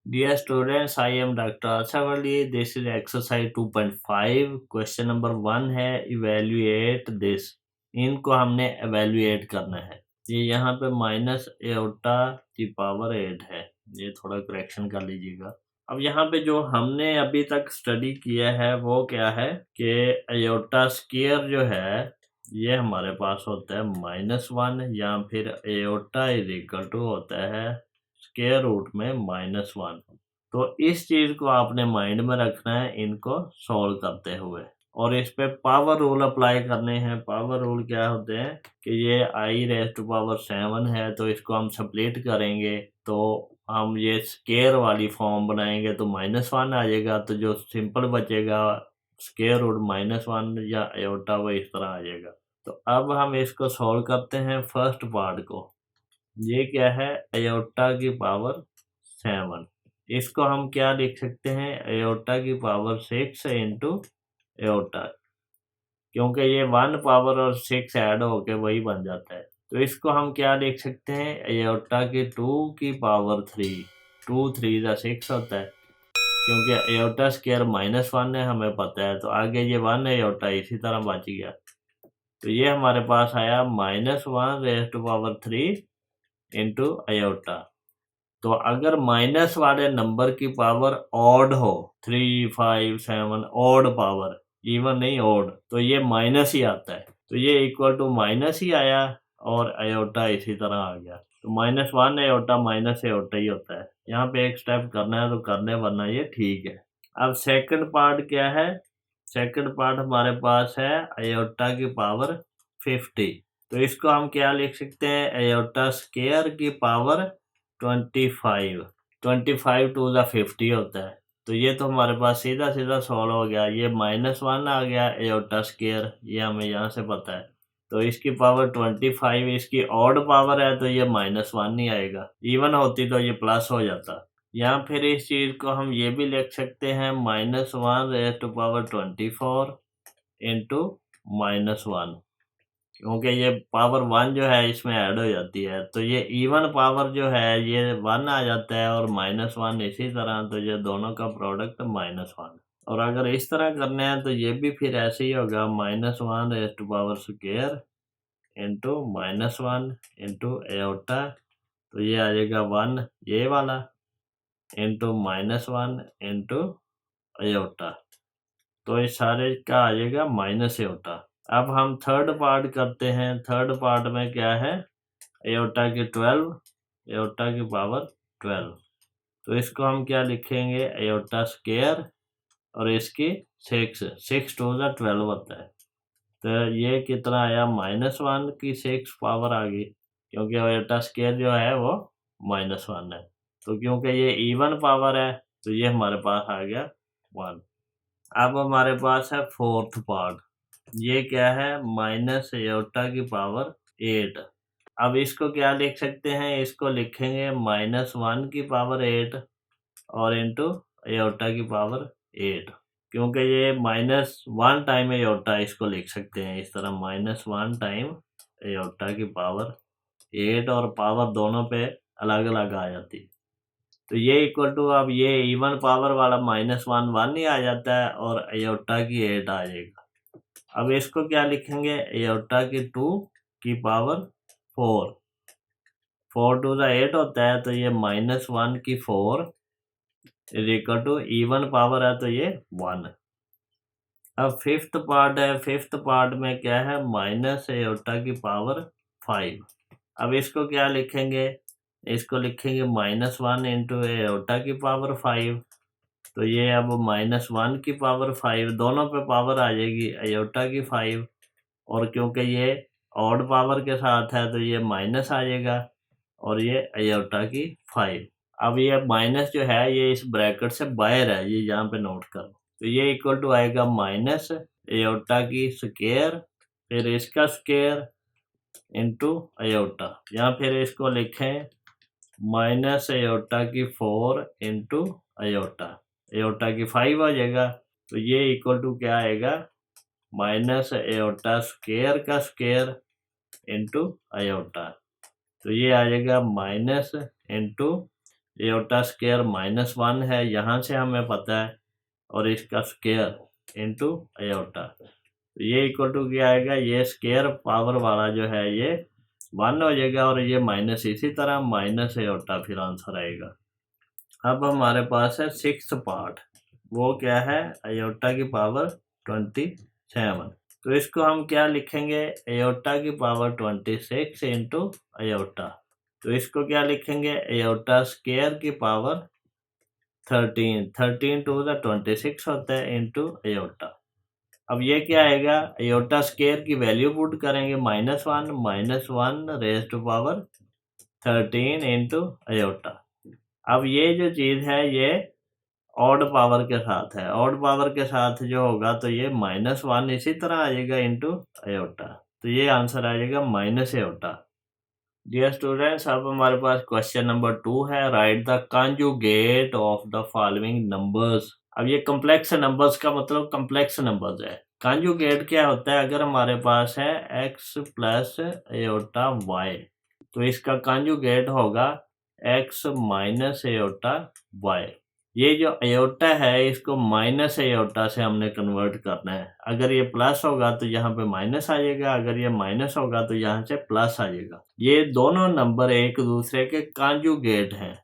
Dear students, I am Dr. Asawali. This is exercise 2.5. Question number 1 है evaluate this. इनको हमने evaluate करना है। ये यहाँ पे माइनस एओटा की पावर 8 है। ये थोड़ा करेक्शन कर लीजिएगा। अब यहाँ पे जो हमने अभी तक स्टडी किया है वो क्या है कि एओटा स्क्वायर जो है ये हमारे पास होता है -1 या फिर एओटा इज इक्वल टू होता है स्क्वायर रूट में -1। तो इस चीज को आपने माइंड में रखना है इनको सॉल्व करते हुए, और इस पे पावर रूल अप्लाई करने हैं। पावर रूल क्या होते हैं कि ये i⁻7 है, तो इसको हम स्प्लिट करेंगे तो हम ये स्क्वायर वाली फॉर्म बनाएंगे तो -1 आ जाएगा। तो जो सिंपल बचेगा स्क्वायर रूट -1 या एओटा वो इस तरह आ जाएगा। तो अब हम इसको सॉल्व करते हैं फर्स्ट पार्ट को। ये क्या है एओटा की पावर 7। इसको हम क्या लिख सकते हैं एओटा की पावर 6 इंटू एओटा, क्योंकि ये 1 पावर और 6 ऐड होके वही बन जाता है। तो इसको हम क्या लिख सकते हैं एओटा की 2 की पावर 3। 2 3 जा 6 होता है, क्योंकि एओटा स्क्वायर -1 है हमें पता है, तो आगे ये 1 एओटा इसी तरह बच गया। तो ये हमारे पास आया -1⁻³ इंटू एओटा। तो अगर माइनस वाले नंबर की पावर ऑड हो 3 5 7 ऑड पावर, इवन नहीं ऑड, तो ये माइनस ही आता है। तो ये इक्वल टू माइनस ही आया और एओटा इसी तरह आ गया। तो -1 एओटा माइनस एओटा ही होता है। यहाँ पे एक स्टेप करना है तो करने, वरना ये ठीक है। अब सेकंड पार्ट क्या है? सेकंड पार्ट हमारे पास है एओटा की पावर 50। तो इसको हम क्या लिख सकते हैं एओटा स्क्वायर की पावर 25। 25 टू द 50 होता है। तो ये तो हमारे पास सीधा सीधा सॉल्व हो गया। ये -1 आ गया एओटा स्क्वायर, ये हमें यहाँ से पता है। तो इसकी पावर 25, इसकी ऑड पावर है तो ये -1 नहीं आएगा। इवन होती तो ये प्लस हो जाता। या फिर इस चीज को हम ये भी लिख सकते हैं -1⁻24 इंटू -1, क्योंकि ये पावर 1 जो है इसमें ऐड हो जाती है। तो ये इवन पावर जो है ये 1 आ जाता है और -1 इसी तरह, तो ये दोनों का प्रोडक्ट -1। और अगर इस तरह करने हैं तो ये भी फिर ऐसे ही होगा -1² इंटू -1 इंटू एओटा। तो ये आ जाएगा 1 ये वाला इंटू -1 इंटू एओटा। तो इस सारे का आ जाएगा माइनस एओटा। अब हम थर्ड पार्ट करते हैं। थर्ड पार्ट में क्या है एओटा की 12, एओटा की पावर 12। तो इसको हम क्या लिखेंगे एओटा स्क्वायर और इसकी 6 टू द 12 होता है। तो ये कितना आया -1 की 6 पावर आ गई, क्योंकि एओटा स्क्वायर जो है वो -1 है। तो क्योंकि ये इवन पावर है तो ये हमारे पास आ गया 1। अब हमारे पास है फोर्थ पार्ट। ये क्या है माइनस एओटा की पावर 8। अब इसको क्या लिख सकते हैं? इसको लिखेंगे -1 की पावर 8 और इंटू एओटा की पावर 8, क्योंकि ये -1 टाइम एओटा, इसको लिख सकते हैं इस तरह -1 टाइम एओटा की पावर 8, और पावर दोनों पे अलग अलग आ जाती है। तो ये इक्वल टू, अब ये इवन पावर वाला -1 1 ही आ जाता है और एओटा की 8 आ जाएगा। अब इसको क्या लिखेंगे एओटा की 2 की पावर 4। 4 टू द 8 होता है, तो ये -1 की 4 is equal to even power है तो ये 1। अब फिफ्थ पार्ट है। फिफ्थ पार्ट में क्या है माइनस एओटा की पावर 5। अब इसको क्या लिखेंगे? इसको लिखेंगे -1 इंटू एओटा की पावर 5। तो ये अब -1 की पावर 5 दोनों पे पावर आ जाएगी एओटा की 5, और क्योंकि ये ऑड पावर के साथ है तो ये माइनस आ जाएगा और ये एओटा की 5। अब ये माइनस जो है ये इस ब्रैकेट से बाहर है, ये यहाँ पे नोट करो। तो ये इक्वल टू आएगा माइनस एओटा की स्क्वायर फिर इसका स्क्वायर इंटू एओटा, या फिर इसको लिखें माइनस एओटा की 4 इंटू एओटा। एओटा की 5 आ जाएगा। तो ये इक्वल टू क्या आएगा माइनस एओटा स्क्वायर का स्क्वायर इंटू एओटा। तो ये आ जाएगा माइनस इंटू एयोटा स्क्वायर -1 है, यहाँ से हमें पता है, और इसका स्क्वायर इनटू एयोटा, तो ये इक्वल टू क्या आएगा, ये स्क्वायर पावर वाला जो है ये 1 हो जाएगा और ये माइनस, इसी तरह माइनस एयोटा फिर आंसर आएगा। अब हमारे पास है 6th पार्ट, वो क्या है, एयोटा की पावर 27, तो इसको हम क्या लिखेंगे, एयोटा की पावर 26 इंटू एयोटा, तो इसको क्या लिखेंगे, एयोटा स्क्वायर की पावर 13 टू द 26 होता है इंटू एयोटा। अब ये क्या आएगा, एयोटा स्क्वायर की वैल्यू पुट करेंगे -1 raise to power 13 into iota. अब ये जो चीज़ है ये ऑड पावर के साथ है, ऑड पावर के साथ जो होगा तो ये -1 इसी तरह आ जाएगा इंटू एयोटा, तो ये आंसर आ जाएगा माइनस एयोटा। डियर स्टूडेंट्स, अब हमारे पास क्वेश्चन नंबर 2 है, right the conjugate of the following numbers. अब ये कॉम्प्लेक्स नंबर्स का मतलब कॉम्प्लेक्स नंबर्स है। कॉन्जुगेट क्या होता है, अगर हमारे पास है x प्लस एयोटा y, तो इसका कॉन्जुगेट होगा x माइनस एयोटा y। ये जो एयोटा है इसको माइनस एयोटा से हमने कन्वर्ट करना है। अगर ये प्लस होगा तो यहाँ पे माइनस आ जाएगा, अगर ये माइनस होगा तो यहाँ से प्लस आ जाएगा। ये दोनों नंबर एक दूसरे के कॉन्जुगेट हैं।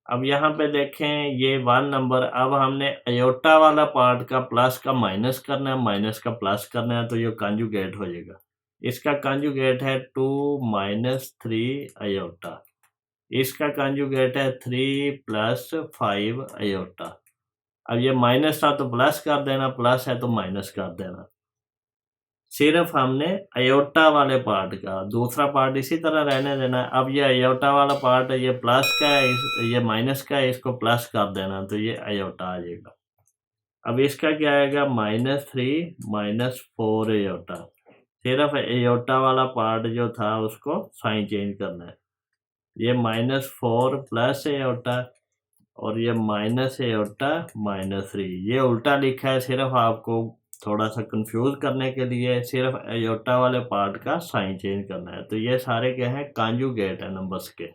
अब यहाँ पे देखें ये 1 नंबर, अब हमने एयोटा वाला पार्ट का प्लस का माइनस करना है, माइनस का प्लस करना है, तो ये कॉन्जुगेट हो जाएगा। इसका कॉन्जुगेट है 2 माइनस 3 एयोटा, इसका कॉन्जुगेट है 3 प्लस 5 एयोटा। अब ये माइनस था तो प्लस कर देना, प्लस है तो माइनस कर देना। सिर्फ हमने एयोटा वाले पार्ट का, दूसरा पार्ट इसी तरह रहने देना। अब ये एयोटा वाला पार्ट ये प्लस का है, ये माइनस का है, इसको प्लस कर देना तो ये एयोटा आ जाएगा। अब इसका क्या आएगा, -3 -4 एयोटा। सिर्फ एयोटा वाला पार्ट जो था उसको साइन चेंज करना है। ये -4 प्लस एयोटा और ये माइनस एयोटा -3, ये उल्टा लिखा है सिर्फ आपको थोड़ा सा कंफ्यूज करने के लिए, सिर्फ एयोटा वाले पार्ट का साइन चेंज करना है। तो ये सारे क्या हैं, कॉन्जुगेट है नंबर्स के।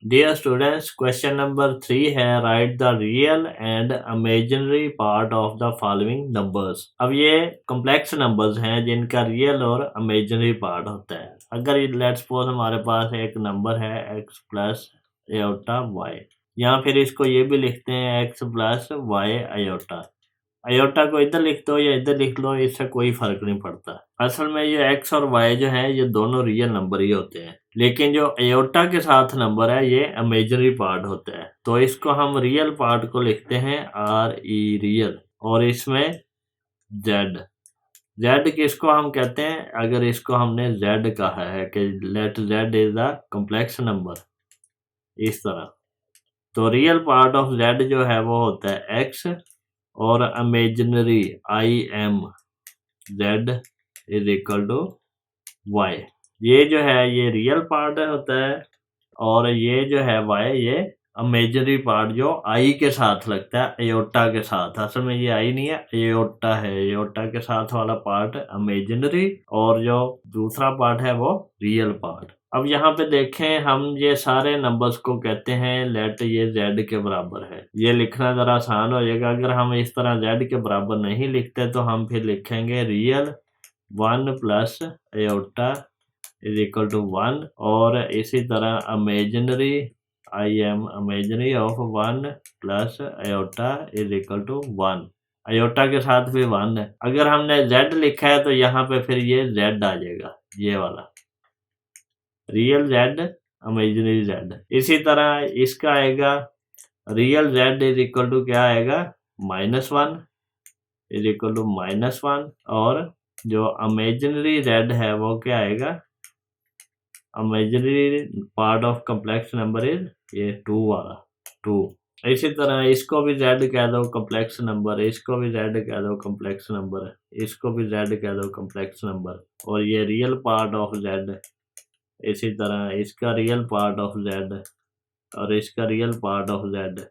डियर स्टूडेंट्स, क्वेश्चन नंबर 3 है, right the real and imaginary part of the following numbers. अब ये कॉम्प्लेक्स नंबर्स हैं जिनका रियल और इमेजिनरी पार्ट होता है। अगर लेट्स सपोज हमारे पास एक नंबर है x प्लस एयोटा y, या फिर इसको ये भी लिखते हैं x plus y aorta. Aorta को इधर लिख दो या इधर लिख लो, इससे कोई फर्क नहीं पड़ता। असल में ये x और y जो है ये दोनों रियल नंबर ही होते हैं, लेकिन जो एयोटा के साथ नंबर है ये इमेजिनरी पार्ट होता है। तो इसको हम रियल पार्ट को लिखते हैं RE रियल, और इसमें Z किसको हम कहते हैं, अगर इसको हमने Z कहा है कि let Z is the complex number, इस तरह, तो रियल पार्ट ऑफ Z जो है वो होता है X, और imaginary IM Z is equal to Y। ये जो है ये रियल पार्ट होता है, और ये जो है Y ये इमेजिनरी पार्ट जो I के साथ लगता है, एयोटा के साथ। असल में ये I नहीं है, एयोटा है। एयोटा के साथ वाला पार्ट इमेजिनरी, और जो दूसरा पार्ट है वो रियल पार्ट। अब यहाँ पे देखें, हम ये सारे नंबर्स को कहते हैं लेट ये Z के बराबर है। ये लिखना ज़रा आसान हो जाएगा। अगर हम इस तरह Z के बराबर नहीं लिखते तो हम फिर लिखेंगे real 1 plus iota is equal to 1, और इसी तरह imaginary IM imaginary of 1 plus iota is equal to 1। Iota के साथ भी 1 है। अगर हमने Z लिखा है तो यहाँ पे फिर ये Z आ जाएगा, ये वाला रियल Z इमेजिनरी Z। इसी तरह इसका आएगा real Z is equal to क्या आएगा, -1 इज इक्वल टू -1, और जो इमेजिनरी Z है वो क्या आएगा, imaginary part of complex number is ये 2 वाला 2। इसी तरह इसको भी Z कह दो कॉम्प्लेक्स नंबर, इसको भी Z कह दो कॉम्प्लेक्स नंबर, इसको भी Z कह दो कॉम्प्लेक्स नंबर, और ये रियल पार्ट ऑफ Z। इसी तरह इसका रियल पार्ट ऑफ Z और इसका रियल पार्ट ऑफ Z।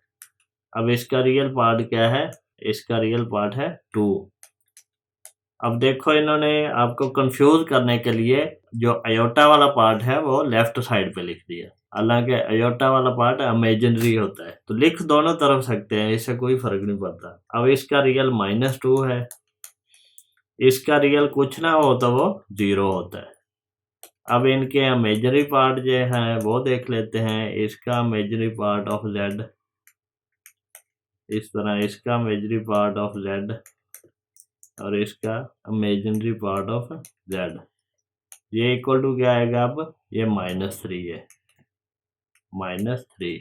अब इसका रियल पार्ट क्या है, इसका रियल पार्ट है 2। अब देखो इन्होंने आपको कंफ्यूज करने के लिए जो एयोटा वाला पार्ट है वो लेफ्ट साइड पे लिख दिया, हालांकि अयोटा वाला पार्ट इमेजिनरी होता है, तो लिख दोनों तरफ सकते हैं, इससे कोई फर्क नहीं पड़ता। अब इसका रियल -2 है, इसका रियल कुछ ना हो तो वो 0 होता है। अब इनके इमेजिनरी पार्ट जो है वो देख लेते हैं। इसका इमेजिनरी पार्ट ऑफ z इस तरह, इसका इमेजिनरी पार्ट ऑफ z और इसका इमेजिनरी पार्ट ऑफ z, ये इक्वल टू क्या आएगा? अब ये -3 है, -3,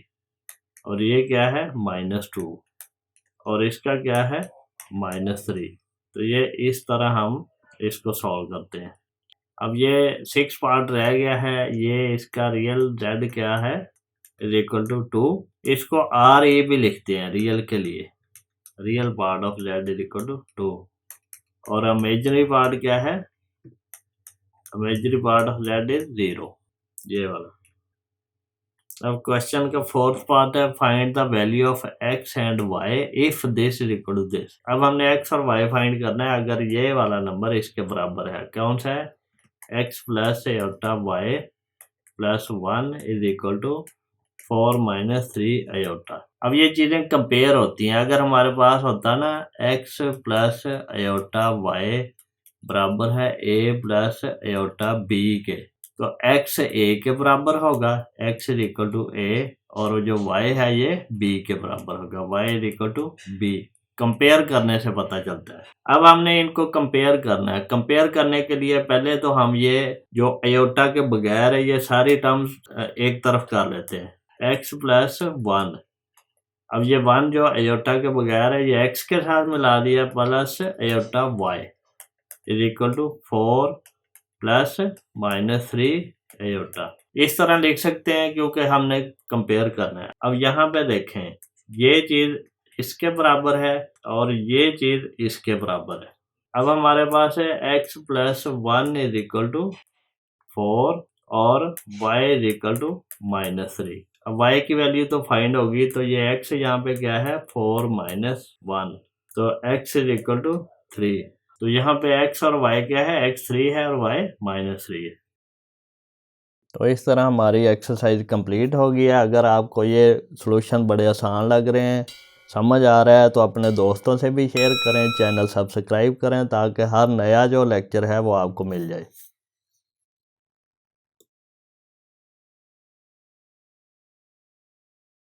और ये क्या है? -2, और इसका क्या है? -3। तो ये इस तरह हम इसको सॉल्व करते हैं। अब ये 6 पार्ट रह गया है, ये इसका रियल z क्या है? Is equal to 2। इसको RA भी लिखते हैं रियल के लिए, real part of z is equal to 2, और इमेजिनरी पार्ट क्या है? Imaginary part of z is 0, ये वाला। अब क्वेश्चन का 4th पार्ट है, find the value of x and y if this is equal to this. अब हमने x और y फाइंड करना है अगर ये वाला नंबर इसके बराबर है। कौन सा है? x plus iota y plus 1 is equal to 4 - 3 iota. अब ये चीजें कंपेयर होती हैं। अगर हमारे पास होता ना x प्लस आयोटा y बराबर है a प्लस आयोटा b के, तो x a के बराबर होगा, x is equal to a, और जो y है ये b के बराबर होगा, y is equal to b। Compare करने से पता चलता है। अब हमने इनको कंपेयर करना है। कंपेयर करने के लिए पहले तो हम ये जो आयोटा के बगैर है ये सारी टर्म्स एक तरफ कर लेते हैं। x प्लस 1, अब ये 1 जो आयोटा के बगैर है ये x के साथ मिला दिया, plus iota y is equal to 4 plus -3 iota. इस तरह लिख सकते हैं क्योंकि हमने कंपेयर करना है। अब यहाँ पे देखें, ये चीज इसके बराबर है और ये चीज इसके बराबर है। अब हमारे पास है x plus 1 is equal to 4 और y इज इक्वल टू -3। अब y की वैल्यू तो फाइंड होगी, तो ये x यहाँ पे क्या है? 4 - 1, तो x इज इक्वल टू 3। तो यहाँ पे x और y क्या है? x 3 है और y -3 है। तो इस तरह हमारी एक्सरसाइज कंप्लीट हो गई है। अगर आपको ये सॉल्यूशन बड़े आसान लग रहे हैं, समझ आ रहा है, तो अपने दोस्तों से भी शेयर करें, चैनल सब्सक्राइब करें ताकि हर नया जो लेक्चर है वो आपको मिल जाए।